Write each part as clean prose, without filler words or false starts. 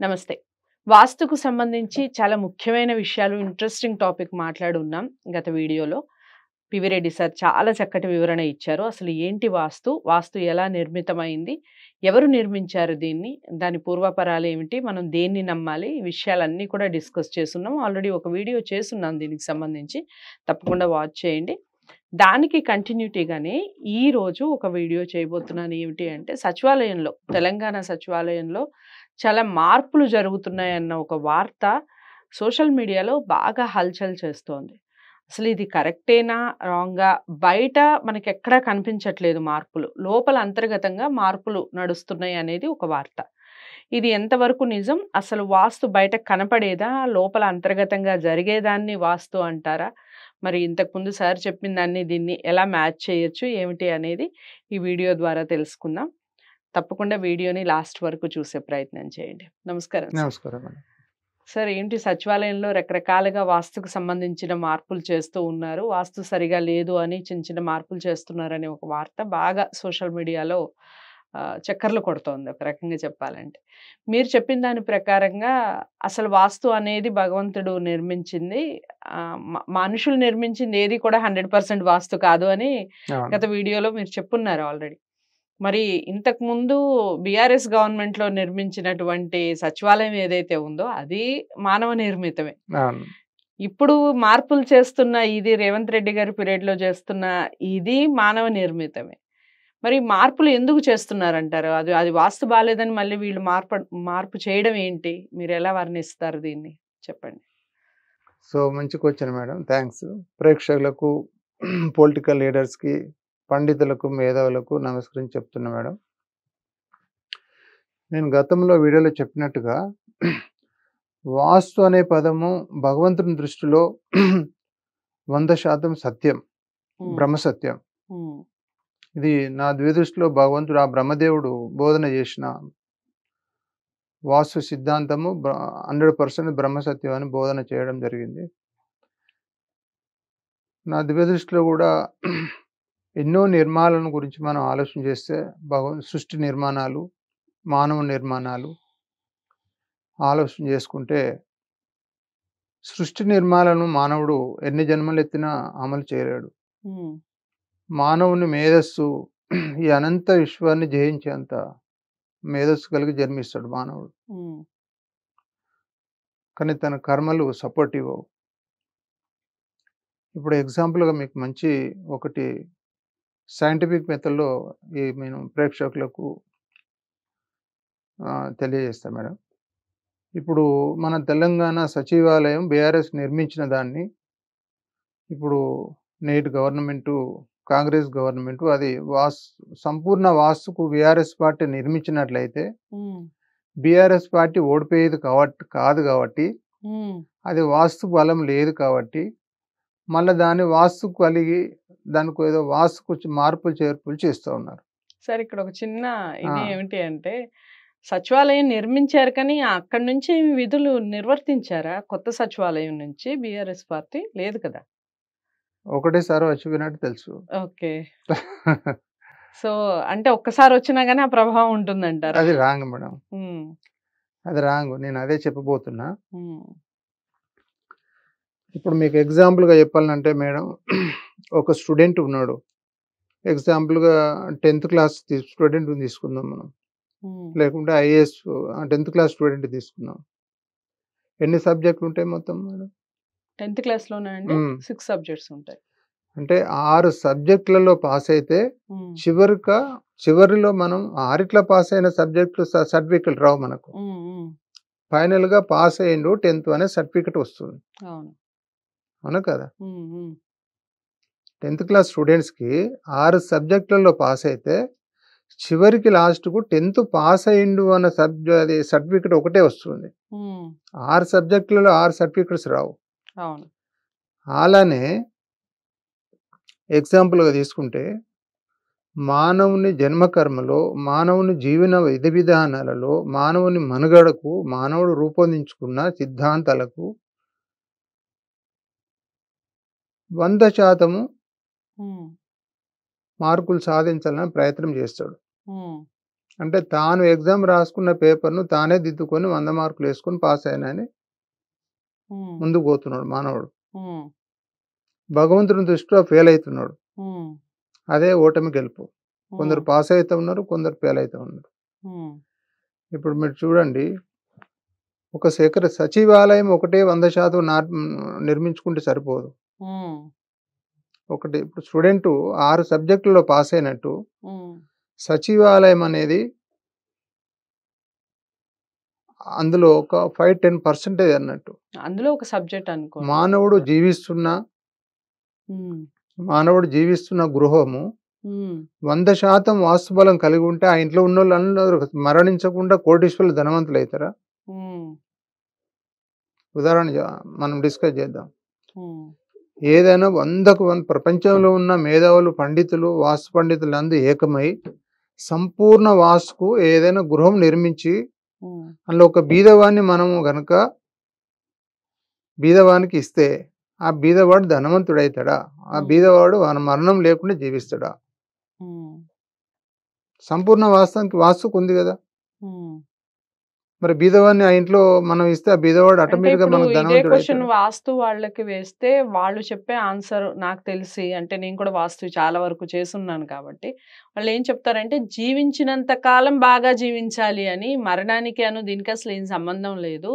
నమస్తే. వాస్తుకు సంబంధించి చాలా ముఖ్యమైన విషయాలు, ఇంట్రెస్టింగ్ టాపిక్ మాట్లాడున్నాం గత వీడియోలో. పివి రెడ్డి సార్ చాలా చక్కటి వివరణ ఇచ్చారు. అసలు ఏంటి వాస్తు? వాస్తు ఎలా నిర్మితమైంది? ఎవరు నిర్మించారు దీన్ని? దాని పూర్వాపరాలు ఏమిటి? మనం దేన్ని నమ్మాలి? ఈ విషయాలన్నీ కూడా డిస్కస్ చేసున్నాం. ఆల్రెడీ ఒక వీడియో చేసున్నాం దీనికి సంబంధించి. తప్పకుండా వాచ్ చేయండి. దానికి కంటిన్యూటీగానే ఈరోజు ఒక వీడియో చేయబోతున్నాను. ఏమిటి అంటే సచివాలయంలో, తెలంగాణ సచివాలయంలో చాలా మార్పులు జరుగుతున్నాయన్న ఒక వార్త సోషల్ మీడియాలో బాగా హల్చల్ చేస్తోంది. అసలు ఇది కరెక్టేనా? రాంగా? బయట మనకెక్కడా కనిపించట్లేదు మార్పులు. లోపల అంతర్గతంగా మార్పులు నడుస్తున్నాయి అనేది ఒక వార్త. ఇది ఎంతవరకు నిజం? అసలు వాస్తు బయట కనపడేదా? లోపల అంతర్గతంగా జరిగేదాన్ని వాస్తు అంటారా? మరి ఇంతకుముందు సార్ చెప్పిన దాన్ని దీన్ని ఎలా మ్యాచ్ చేయొచ్చు? ఏమిటి అనేది ఈ వీడియో ద్వారా తెలుసుకుందాం. తప్పకుండా వీడియోని లాస్ట్ వరకు చూసే ప్రయత్నం చేయండి. నమస్కారం సార్. నమస్కారం మేడం. సార్ ఏంటి సచివాలయంలో రకరకాలుగా వాస్తుకు సంబంధించిన మార్పులు చేస్తూ ఉన్నారు. వాస్తు సరిగా లేదు అని చిన్న చిన్న మార్పులు చేస్తున్నారనే ఒక వార్త బాగా సోషల్ మీడియాలో చక్కర్లు కొడుతోంది ఒక రకంగా చెప్పాలంటే. మీరు చెప్పిన దాని ప్రకారంగా అసలు వాస్తు అనేది భగవంతుడు నిర్మించింది. మనుషులు నిర్మించింది ఏది కూడా 100% వాస్తు కాదు అని గత వీడియోలో మీరు చెప్పున్నారు ఆల్రెడీ. మరి ఇంతకుముందు బీఆర్ఎస్ గవర్నమెంట్‌లో నిర్మించినటువంటి సచివాలయం ఏదైతే ఉందో అది మానవ నిర్మితమే. ఇప్పుడు మార్పులు చేస్తున్న ఇది రేవంత్ రెడ్డి గారి పీరియడ్‌లో చేస్తున్న ఇది మానవ నిర్మితమే. మరి మార్పులు ఎందుకు చేస్తున్నారంటారు? అది వాస్తు బాలేదని మళ్ళీ వీళ్ళు మార్పు చేయడం ఏంటి? మీరెలా వర్ణిస్తారు దీన్ని? చెప్పండి. సో మంచి క్వశ్చన్ మేడం. థాంక్స్. ప్రేక్షకులకు, పొలిటికల్ లీడర్స్‌కి, పండితులకు, మేధావులకు నమస్కరించి చెప్తున్నా మేడం. నేను గతంలో వీడియోలో చెప్పినట్టుగా వాస్తు అనే పదము భగవంతుని దృష్టిలో 100% సత్యం, బ్రహ్మసత్యం. ఇది నా దృష్టిలో భగవంతుడు, ఆ బ్రహ్మదేవుడు బోధన చేసిన వాస్తు సిద్ధాంతము 100% బ్రహ్మసత్యం అని బోధన చేయడం జరిగింది. నా దృష్టిలో కూడా ఎన్నో నిర్మాణాలను గురించి మనం ఆలోచన చేస్తే సృష్టి నిర్మాణాలు, మానవ నిర్మాణాలు ఆలోచన చేసుకుంటే సృష్టి నిర్మాణాలను మానవుడు ఎన్ని జన్మలు ఎత్తినా అమలు చేయలేడు. మానవుని మేధస్సు ఈ అనంత విశ్వాన్ని జయించేంత మేధస్సు కలిగి జన్మిస్తాడు మానవుడు. కానీ తన కర్మలు సపోర్ట్ ఇవ్వవు. ఇప్పుడు ఎగ్జాంపుల్గా మీకు మంచి ఒకటి సైంటిఫిక్ మెథడ్లో నేను ప్రేక్షకులకు తెలియజేస్తాను మేడం. ఇప్పుడు మన తెలంగాణ సచివాలయం బీఆర్ఎస్ నిర్మించిన దాన్ని ఇప్పుడు నేటి గవర్నమెంటు, కాంగ్రెస్ గవర్నమెంటు అది సంపూర్ణ వాస్తుకు బీఆర్ఎస్ పార్టీ నిర్మించినట్లయితే బీఆర్ఎస్ పార్టీ ఓడిపోయేది కాదు కాబట్టి అది వాస్తు బలం లేదు కాబట్టి మళ్ళీ దాని వాస్తు కలిగి దానికి ఏదో వాస్తుకు మార్పులు చేర్పులు చేస్తూ ఉన్నారు. సార్ ఇక్కడ ఒక చిన్న ఇది ఏమిటి అంటే సచివాలయం నిర్మించారు కానీ అక్కడి నుంచి విధులు నిర్వర్తించారా? కొత్త సచివాలయం నుంచి బీఆర్ఎస్ పార్టీ లేదు కదా? ఒకటేసారి వచ్చిపోయినట్టు తెలుసు. ఓకే. సో అంటే ఒక్కసారి వచ్చినా గానీ ఆ ప్రభావం ఉంటుందంటారు. అది రాంగ్ మేడం. అది రాంగ్. నేను అదే చెప్పబోతున్నా. ఇప్పుడు మీకు ఎగ్జాంపుల్గా చెప్పాలంటే మేడం, ఒక స్టూడెంట్ ఉన్నాడు. ఎగ్జాంపుల్గా 10th క్లాస్ స్టూడెంట్ తీసుకుందాం మనం, లేకుంటే ఐఏఎస్ 10th క్లాస్ స్టూడెంట్ తీసుకుందాం. ఎన్ని సబ్జెక్టులు ఉంటాయి మొత్తం మేడం? 10th క్లాస్లోనే అండి 6 సబ్జెక్ట్స్ ఉంటాయి. అంటే 6 సబ్జెక్టులలో పాస్ అయితే చివరిలో మనం 6 పాస్ అయిన సబ్జెక్టు సర్టిఫికెట్ రావు మనకు. ఫైనల్గా పాస్ అయ్యిండు 10th అనే సర్టిఫికెట్ వస్తుంది. అవునా కదా? 10th క్లాస్ స్టూడెంట్స్కి 6 సబ్జెక్టులలో పాస్ అయితే చివరికి లాస్ట్కు 10th పాస్ అయ్యిండు అన్న సర్టిఫికెట్ ఒకటే వస్తుంది. 6 సబ్జెక్టులలో 6 సర్టిఫికెట్స్ రావు. అలానే ఎగ్జాంపుల్గా తీసుకుంటే మానవుని జన్మకర్మలో, మానవుని జీవన విధి విధానాలలో, మానవుని మనుగడకు, మానవుడు రూపొందించుకున్న సిద్ధాంతాలకు 100% మార్కులు సాధించాలని ప్రయత్నం చేస్తాడు. అంటే తాను ఎగ్జామ్ రాసుకున్న పేపర్‌ను తానే దిద్దుకొని 100 మార్కులు వేసుకొని పాస్ అయినానని హ్మ్. ముందుకు పోతున్నాడు మానవుడు. హ్మ్. భగవంతుని దృష్టిలో ఫెయిల్ అయితున్నాడు. హ్మ్. అదే ఓటమి గెలుపు. కొందరు హ్మ్. పాస్ అయితా ఉన్నారు. కొందరు ఫెయిల్ అయితా ఉన్నారు. హ్మ్. ఇప్పుడు మీరు చూడండి, ఒక సచివాలయం ఒకటే 100% నిర్మించుకుంటే సరిపోదు. హ్మ్. ఒకటి ఇప్పుడు స్టూడెంటు 6 సబ్జెక్టుల్లో పాస్ అయినట్టు హ్మ్. సచివాలయం అనేది అందులో ఒక 5, 10% అన్నట్టు. అందులో ఒక సబ్జెక్ట్ అనుకోండి. మానవుడు జీవిస్తున్న హ్మ్. మానవుడు జీవిస్తున్న గృహము హ్మ్. 100% వాస్తుబలం కలిగి ఉంటే ఆ ఇంట్లో ఉన్నోళ్ళందరూ మరణించకుండా కోటీశ్వరులు ధనవంతులైతారా? హ్మ్. ఉదాహరణ మనం డిస్కస్ చేద్దాం. హ్మ్. ఏదైనా 100కు 100 ప్రపంచంలో ఉన్న మేధావులు, పండితులు, వాస్తు పండితులందరూ ఏకమై సంపూర్ణ వాస్తుకు ఏదైనా గృహం నిర్మించి హ్మ్. అందులో ఒక బీదవాన్ని మనము గనక బీదవానికి ఇస్తే ఆ బీదవాడు ధనవంతుడైతాడా? ఆ హ్మ్. బీదవాడు మరణం లేకుండా జీవిస్తాడా? హ్మ్. సంపూర్ణ వాస్తుకు ఉంది గదా! హ్మ్. మరి బీదవాడిని ఆ ఇంట్లో మనం ఇస్తే ఆ బీదవాడు అంటే ఆటోమేటిక్‌గా ఇప్పుడు మనకు ఇదే క్వెషన్ ధనవంతుడైతాడు. వాస్తు వాళ్ళకి వేస్తే వాళ్ళు చెప్పే ఆన్సర్ నాకు తెలిసి అంటే నేను కూడా వాస్తు చాలా వరకు చేసున్నాను కాబట్టి వాళ్ళేం చెప్తారంటే జీవించినంత కాలం బాగా జీవించాలి అని మరణానికి దీనికి అసలు ఏం సంబంధం లేదు.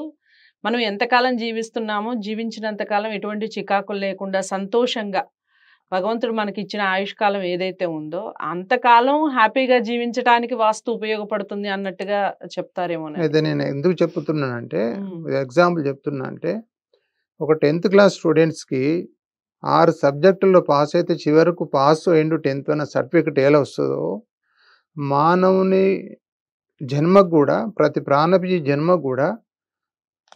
మనం ఎంతకాలం జీవిస్తున్నామో జీవించినంత కాలం ఎటువంటి చికాకులు లేకుండా సంతోషంగా భగవంతుడు మనకిచ్చిన ఆయుష్కాలం ఏదైతే ఉందో అంతకాలం హ్యాపీగా జీవించటానికి వాస్తు ఉపయోగపడుతుంది అన్నట్టుగా చెప్తారేమోనని. అయితే నేను ఎందుకు చెప్తున్నానంటే, హ్మ్. ఎగ్జాంపుల్ చెప్తున్నా అంటే, ఒక 10థ్ క్లాస్ స్టూడెంట్స్‌కి 6 సబ్జెక్టుల్లో పాస్ అయితే చివరకు పాస్ అయ్యిండు 10థ్ అన్న సర్టిఫికేట్ ఎలా వస్తదో, మానవుని జన్మకు గూడా ప్రతి ప్రాణిజీ జన్మకు గూడా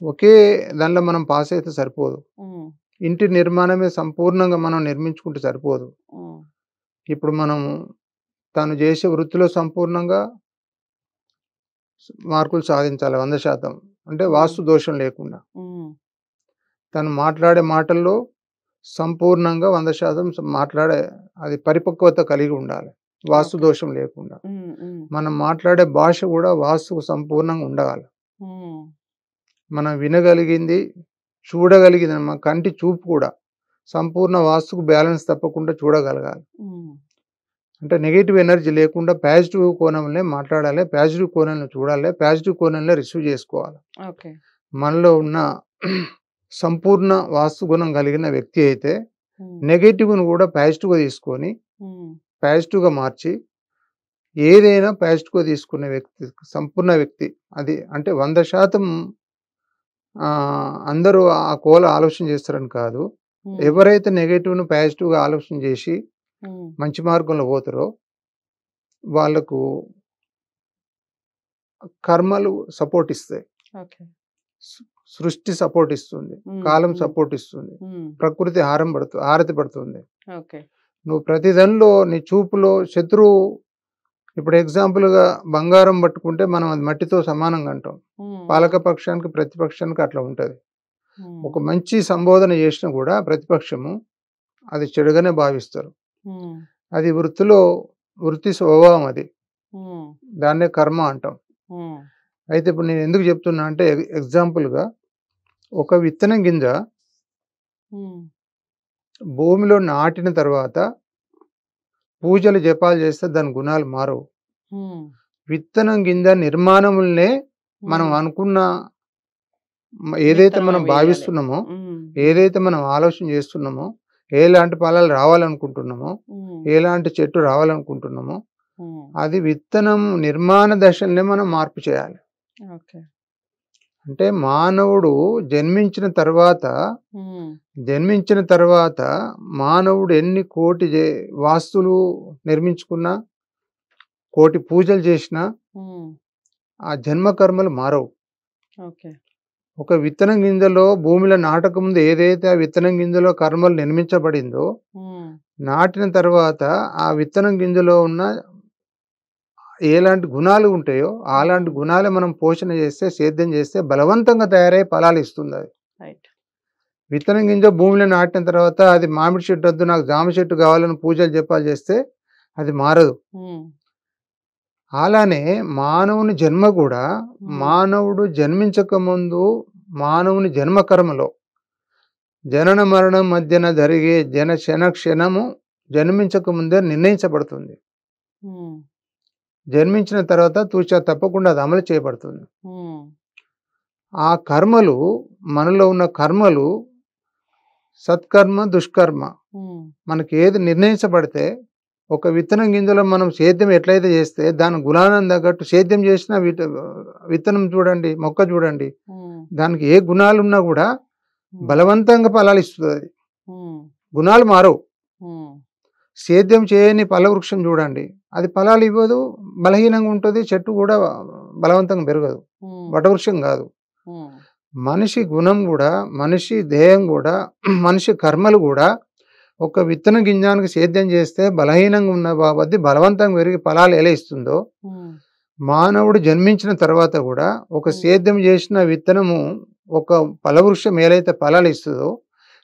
ఒకే దాంట్లో మనం పాస్ అయితే సరిపోదు. హ్మ్. ఇంటి నిర్మాణమే సంపూర్ణంగా మనం నిర్మించుకుంటే సరిపోదు. హ్మ్. ఇప్పుడు మనము తను చేసే వృత్తిలో సంపూర్ణంగా మార్కులు సాధించాలి 100% అంటే హ్మ్. వాస్తు దోషం లేకుండా. హ్మ్. తను మాట్లాడే మాటల్లో సంపూర్ణంగా 100% మాట్లాడే అది పరిపక్వత కలిగి ఉండాలి. వాస్తు ఓకే. దోషం లేకుండా. హ్మ్. హ్మ్. మనం మాట్లాడే భాష గూడా వాస్తుకు సంపూర్ణంగా ఉండాలి. హ్మ్. మనం వినగలిగింది, చూడగలిగింది మన కంటి చూపు కూడా సంపూర్ణ వాస్తుకు బ్యాలెన్స్ తప్పకుండా చూడగలగాలి. హ్మ్. అంటే నెగెటివ్ ఎనర్జీ లేకుండా పాజిటివ్ కోణంలో మాట్లాడాలి. పాజిటివ్ కోణంలో చూడాలి. పాజిటివ్ కోణంలో రిసీవ్ చేసుకోవాలి. ఓకే. మనలో ఉన్న సంపూర్ణ వాస్తు గుణం కలిగిన వ్యక్తి అయితే హ్మ్. నెగెటివ్‌ని కూడా పాజిటివ్‌గా తీసుకొని, హ్మ్. పాజిటివ్‌గా మార్చి ఏదైనా పాజిటివ్‌గా తీసుకునే వ్యక్తి సంపూర్ణ వ్యక్తి. అది అంటే 100% అందరూ ఆ కోల ఆలోచన చేస్తారని కాదు. హ్మ్. ఎవరైతే నెగెటివ్‌ని పాజిటివ్‌గా ఆలోచన చేసి హ్మ్. మంచి మార్గంలో పోతారో వాళ్ళకు కర్మలు సపోర్ట్ ఇస్తాయి. ఓకే. సు సృష్టి సపోర్ట్ ఇస్తుంది. హ్మ్. కాలం హ్మ్. సపోర్ట్ ఇస్తుంది. హ్మ్. ప్రకృతి హారతి పడుతుంది. ఓకే. నువ్వు ప్రతి దానిలో నీ చూపులో శత్రువు ఇప్పుడు ఎగ్జాంపుల్‌గా బంగారం పట్టుకుంటే మనం అది మట్టితో సమానంగా అంటాం. హ్మ్. హ్మ్. పాలకపక్షానికి, ప్రతిపక్షానికి అట్లా ఉంటది. హ్మ్. ఒక మంచి సంబోధన చేసినా కూడా ప్రతిపక్షము అది చెడుగానే భావిస్తారు. హ్మ్. అది వృత్తి స్వభావం అది. హ్మ్. దాన్నే కర్మ అంటాం. హ్మ్. అయితే ఇప్పుడు నేను ఎందుకు చెప్తున్నా అంటే ఎగ్జాంపుల్‌గా ఒక విత్తనం గింజ హ్మ్. భూమిలో నాటిన తర్వాత పూజలు, జపాలు చేస్తే దాని గుణాలు మారవు. హ్మ్. విత్తనం గింజ నిర్మాణములనే మనం హ్మ్. అనుకున్న ఏదైతే విత్తనం మనం వేయాలి. భావిస్తున్నామో, హ్మ్. హ్మ్. ఏదైతే మనం ఆలోచన చేస్తున్నామో, ఎలాంటి ఫలాలు రావాలనుకుంటున్నామో, హ్మ్. ఎలాంటి చెట్టు రావాలనుకుంటున్నామో, హ్మ్. అది విత్తనం నిర్మాణ దశలనే మనం మార్పు చేయాలి. ఓకే. అంటే మానవుడు జన్మించిన తర్వాత, హ్మ్. జన్మించిన తర్వాత మానవుడు ఎన్ని కోటి వాస్తులు నిర్మించుకున్నా, కోటి పూజలు చేసినా, హ్మ్. ఆ జన్మ కర్మలు మారవు. ఓకే. ఒక విత్తనం గింజలో భూమిలో నాటకముందు ఏదైతే ఆ విత్తనం గింజలో కర్మలు నిర్మించబడిందో, హ్మ్. నాటిన తర్వాత ఆ విత్తనం గింజలో ఉన్న ఎలాంటి గుణాలు ఉంటాయో, అలాంటి హ్మ్. గుణాలే మనం పోషణ చేస్తే, సేద్యం చేస్తే బలవంతంగా తయారై ఫలాలు ఇస్తుందది. రైట్. విత్తనం గింజ భూమిలో నాటిన తర్వాత అది మామిడి చెట్టు వద్దు నాకు జామ చెట్టు కావాలని పూజలు జపాలు చేస్తే అది మారదు. హ్మ్. అలానే మానవుని జన్మ కూడా మానవుడు జన్మించక ముందు మానవుని జన్మకర్మలో జనన మరణం మధ్యన జరిగే క్షణము జన్మించక ముందే నిర్ణయించబడుతుంది. జన్మించిన తర్వాత తూచా తప్పకుండా అది అమలు చేయబడుతుంది. ఆ కర్మలు మనలో ఉన్న కర్మలు సత్కర్మ దుష్కర్మ మనకి ఏది నిర్ణయించబడితే ఒక విత్తనం గింజలో మనం సేద్యం ఎట్లయితే చేస్తే దాని గుణాలను తగ్గట్టు సేద్యం చేసిన విత్తనం చూడండి, మొక్క చూడండి, దానికి ఏ గుణాలు ఉన్నా కూడా బలవంతంగా ఫలాలు ఇస్తుంది. అది గుణాలు మారవు. సేద్యం చేయని ఫలవృక్షం చూడండి, అది ఫలాలు ఇవ్వదు, బలహీనంగా ఉంటుంది, చెట్టు కూడా బలవంతంగా పెరగదు, వటవృక్షం కాదు. మనిషి గుణం కూడా, మనిషి దేహం కూడా, మనిషి కర్మలు కూడా ఒక విత్తన గింజానికి సేద్యం చేస్తే బలహీనంగా ఉన్న బాబద్ది బలవంతంగా పెరిగి ఫలాలు ఎలా ఇస్తుందో, మానవుడు జన్మించిన తర్వాత కూడా ఒక సేద్యం చేసిన విత్తనము ఒక ఫలవృక్షం ఏదైతే ఫలాలు ఇస్తుందో,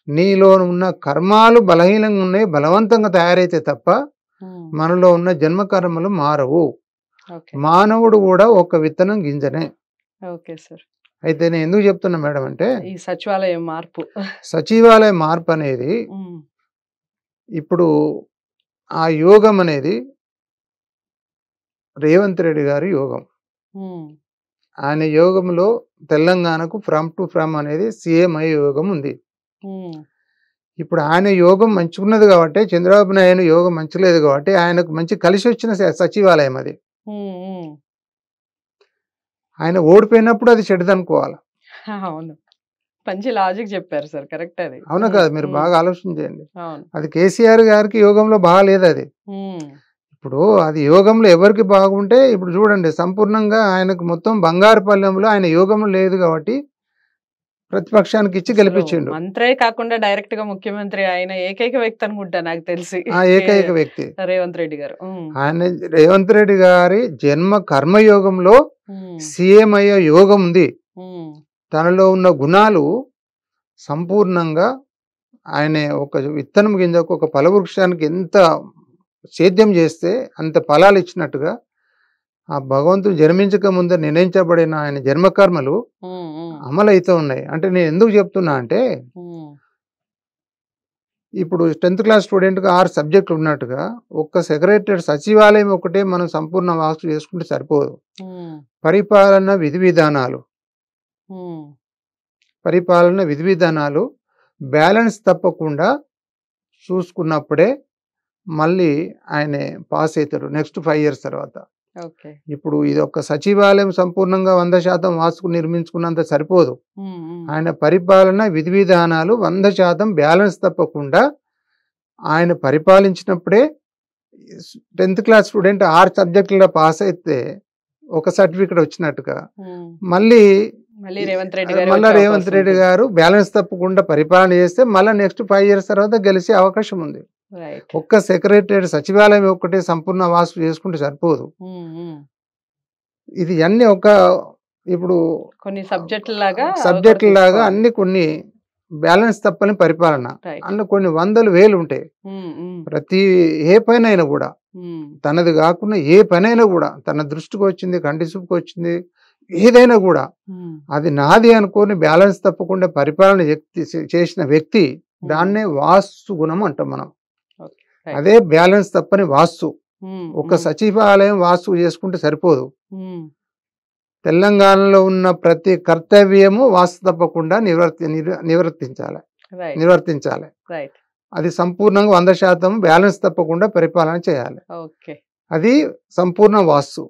నీలో ఉన్న కర్మాలు బలహీనంగా ఉన్నాయి, బలవంతంగా తయారైతే తప్ప మనలో ఉన్న జన్మ కర్మలు మారవు. మానవుడు కూడా ఒక విత్తనం గింజనే. అయితే నేను ఎందుకు చెప్తున్నా మేడం అంటే, ఈ సచివాలయం మార్పు అనేది ఇప్పుడు ఆ యోగం అనేది రేవంత్ రెడ్డి గారి యోగం. ఆయన యోగంలో తెలంగాణకు ఫ్రమ్ టు ఫ్రమ్ అనేది సీఎం అయ్యే యోగం ఉంది. ఇప్పుడు ఆయన యోగం మంచిగున్నది కాబట్టి, చంద్రబాబు నాయుడు యోగం మంచిలేదు కాబట్టి ఆయనకు మంచి కలిసి వచ్చిన సచివాలయం అది. ఆయన ఓడిపోయినప్పుడు అది చెడ్డదనుకోవాలి. అవును, మంచి లాజిక్ చెప్పారు సార్. కరెక్ట్ అది. అవునా కాదు? మీరు బాగా ఆలోచించండి. అది కేసీఆర్ గారికి యోగంలో బాగాలేదు అది. ఇప్పుడు అది యోగంలో ఎవరికి బాగుంటే, ఇప్పుడు చూడండి సంపూర్ణంగా ఆయనకు మొత్తం బంగారు పల్లెంలో ఆయన యోగంలో లేదు కాబట్టి ప్రతిపక్షానికి ఇచ్చి గెలిపించిండు. మంత్రే కాకుండా డైరెక్ట్ గా ముఖ్యమంత్రి ఆయన ఏకైక వ్యక్తి అనుకుంటా నాకు తెలిసి. ఆ ఏకైక వ్యక్తి రేవంత్ రెడ్డి గారు. ఆయన రేవంత్ రెడ్డి గారి జన్మ కర్మయోగంలో సీఎం అయ్యే యోగం ఉంది. తనలో ఉన్న గుణాలు సంపూర్ణంగా ఆయన ఒక విత్తనం గింజకు ఒక ఫలవృక్షానికి ఎంత సేద్యం చేస్తే అంత ఫలాలు ఇచ్చినట్టుగా ఆ భగవంతుడు జన్మించక ముందు నిర్ణయించబడిన ఆయన జన్మకర్మలు అమలైతే ఉన్నాయి. అంటే నేను ఎందుకు చెప్తున్నా అంటే, ఇప్పుడు 10th క్లాస్ స్టూడెంట్గా 6 సబ్జెక్టులు ఉన్నట్టుగా ఒక్క సెక్రటరీ సచివాలయం ఒకటే మనం సంపూర్ణ వాస్తు చేసుకుంటే సరిపోదు. పరిపాలన విధి విధానాలు బ్యాలెన్స్ తప్పకుండా చూసుకున్నప్పుడే మళ్ళీ ఆయన పాస్ అవుతాడు నెక్స్ట్ 5 years తర్వాత. ఇప్పుడు ఇది ఒక సచివాలయం సంపూర్ణంగా 100% వాస్తుకు నిర్మించుకున్నంత సరిపోదు. ఆయన పరిపాలన విధి విధానాలు 100% బ్యాలెన్స్ తప్పకుండా ఆయన పరిపాలించినప్పుడే 10th క్లాస్ స్టూడెంట్ 6 సబ్జెక్టులలో పాస్ అయితే ఒక సర్టిఫికెట్ వచ్చినట్టుగా మళ్ళీ రేవంత్ రెడ్డి గారు బ్యాలెన్స్ తప్పకుండా పరిపాలన చేస్తే మళ్ళీ నెక్స్ట్ 5 years తర్వాత గెలిచే అవకాశం ఉంది. ఒక్క సెక్రటరీ సచివాలయం ఒక్కటే సంపూర్ణ వాస్తు చేసుకుంటే సరిపోదు. ఇది అన్ని ఒక ఇప్పుడు కొన్ని సబ్జెక్టుల లాగా అన్ని కొన్ని బ్యాలెన్స్ తప్పని పరిపాలన అన్న కొన్ని 100,000 ఉంటాయి. ప్రతి ఏ పైన కూడా తనది కాకుండా ఏ పనైనా కూడా తన దృష్టికి వచ్చింది, కంటి చూపుకి వచ్చింది, ఏదైనా కూడా అది నాది అనుకోని బ్యాలెన్స్ తప్పకుండా పరిపాలన చేసిన వ్యక్తి, దాన్నే వాస్తు గుణం అంటాం మనం. అదే బ్యాలెన్స్ తప్పని వాస్తు. ఒక సచివాలయం వాస్తు చేసుకుంటే సరిపోదు. తెలంగాణలో ఉన్న ప్రతి కర్తవ్యము వాస్తు తప్పకుండా నిర్వర్తించాలి. అది సంపూర్ణంగా 100% బ్యాలెన్స్ తప్పకుండా పరిపాలన చేయాలి. అది సంపూర్ణ వాస్తు.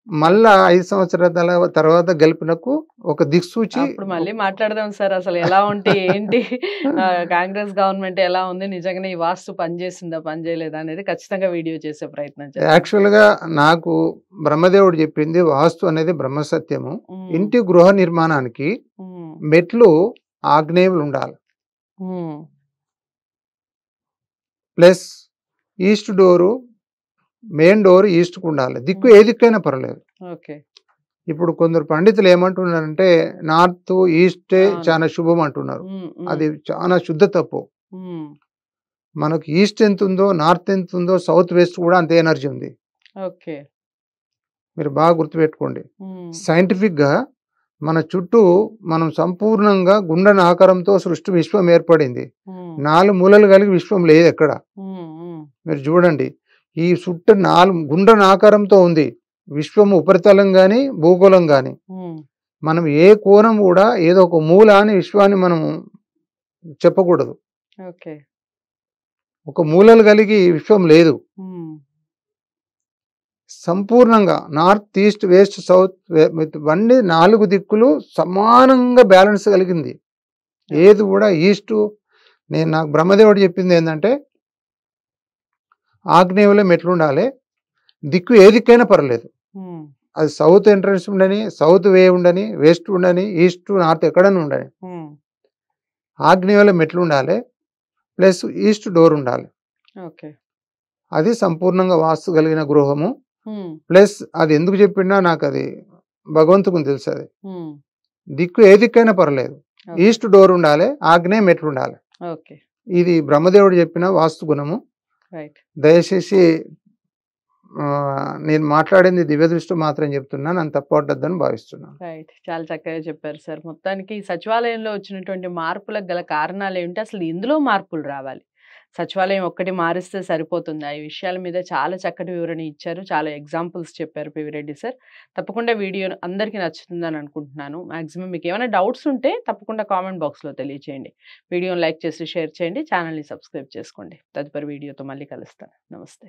మళ్ళా 5 సంవత్సరాల తర్వాత గెలుపునకు ఒక దిక్సూచి. మళ్ళీ మాట్లాడదాం సార్, అసలు ఎలా ఉంటే ఏంటి, కాంగ్రెస్ గవర్నమెంట్ ఎలా ఉంది, నిజంగానే ఈ వాస్తు పనిచేసిందా పనిచేయలేదా అనేది ఖచ్చితంగా వీడియో చేసే ప్రయత్నం చేస్తాం. యాక్చువల్గా నాకు బ్రహ్మదేవుడు చెప్పింది వాస్తు అనేది బ్రహ్మసత్యము. ఇంటి గృహ నిర్మాణానికి మెట్లు ఆగ్నేయులు ఉండాలి, plus east door main door ఈస్ట్కు ఉండాలి. దిక్కు ఏ దిక్కైనా పర్లేదు. ఇప్పుడు కొందరు పండితులు ఏమంటున్నారంటే నార్త్ ఈస్టే చాలా శుభం అంటున్నారు. అది చాలా శుద్ధ తప్పు. మనకు ఈస్ట్ ఎంత ఉందో, నార్త్ ఎంత ఉందో, సౌత్ వెస్ట్ కూడా అంతే ఎనర్జీ ఉంది. మీరు బాగా గుర్తుపెట్టుకోండి. హ్మ్. సైంటిఫిక్‌గా మన చుట్టూ మనం సంపూర్ణంగా గుండ్రని ఆకారంతో విశ్వం ఏర్పడింది. హ్మ్. 4 మూలలు కలిగి విశ్వం లేదెక్కడ. హ్మ్. హ్మ్. మీరు చూడండి. ఈ చుట్టు 4 గుండ్రని ఆకారంతో ఉంది. విశ్వం ఉపరితలం గాని, భూగోళం గాని. హ్మ్. మనం ఏ కోణం గూడా ఏదో ఒక మూల అని విశ్వాన్ని మనం చెప్పకూడదు. ఓకే. ఒక మూలలు కలిగి విశ్వం లేదు. హ్మ్. సంపూర్ణంగా నార్త్, ఈస్ట్, వెస్ట్, సౌత్ ఇవన్నీ 4 దిక్కులు సమానంగా బ్యాలెన్స్ కలిగింది. ఏది గూడా నాకు బ్రహ్మదేవుడు చెప్పిందేందంటే, ఆగ్నేయంలో మెట్లుండాలే. దిక్కు ఏ దిక్కైనా పర్లేదు. హ్మ్. అది సౌత్ ఎంట్రన్స్ ఉండని, సౌత్ వే ఉండని, వెస్ట్ ఉండని, ఈస్ట్, నార్త్ ఎక్కడైనా ఉండని. హ్మ్. ఆగ్నేయంలో మెట్లుండాలే. ప్లస్ ఈస్ట్ డోర్ ఉండాలి. ఓకే. అది సంపూర్ణంగా వాస్తు కలిగిన గృహము. హ్మ్. ప్లస్ అది ఎందుకు చెప్పిండో నాకది భగవంతునికి తెలుసది. హ్మ్. దిక్కు ఏ దిక్కైనా పర్లేదు. ఓకే. ఈస్ట్ డోర్ ఉండాలి. ఆగ్నేయ మెట్లుండాలి. ఓకే. ఇది బ్రహ్మదేవుడు చెప్పిన వాస్తు గుణము. రైట్. దయచేసి నేను మాట్లాడింది దివ్య దృష్టి మాత్రం చెప్తున్నా. నన్ను తప్పుపట్టొద్దని భావిస్తున్నాను. రైట్. చాలా చక్కగా చెప్పారు సార్. మొత్తానికి సచివాలయంలో వచ్చినటువంటి మార్పులకు గల కారణాలేంటి? అసలు ఎందులో మార్పులు రావాలి? సచివాలయం ఒక్కటి మారిస్తే సరిపోతుందా? ఈ విషయాల మీద చాలా చక్కటి వివరణ ఇచ్చారు. చాలా ఎగ్జాంపుల్స్ చెప్పారు పివిరెడ్డి సార్. తప్పకుండా వీడియో అందరికీ నచ్చుతుందని అనుకుంటున్నాను. మాక్సిమం మీకేమైనా డౌట్స్ ఉంటే తప్పకుండా కామెంట్ బాక్స్‌లో తెలియచేయండి. వీడియోని లైక్ చేసి, షేర్ చేయండి. ఛానెల్‌ని సబ్స్క్రైబ్ చేసుకోండి. తదుపరి వీడియోతో మళ్ళీ కలుస్తాను. నమస్తే.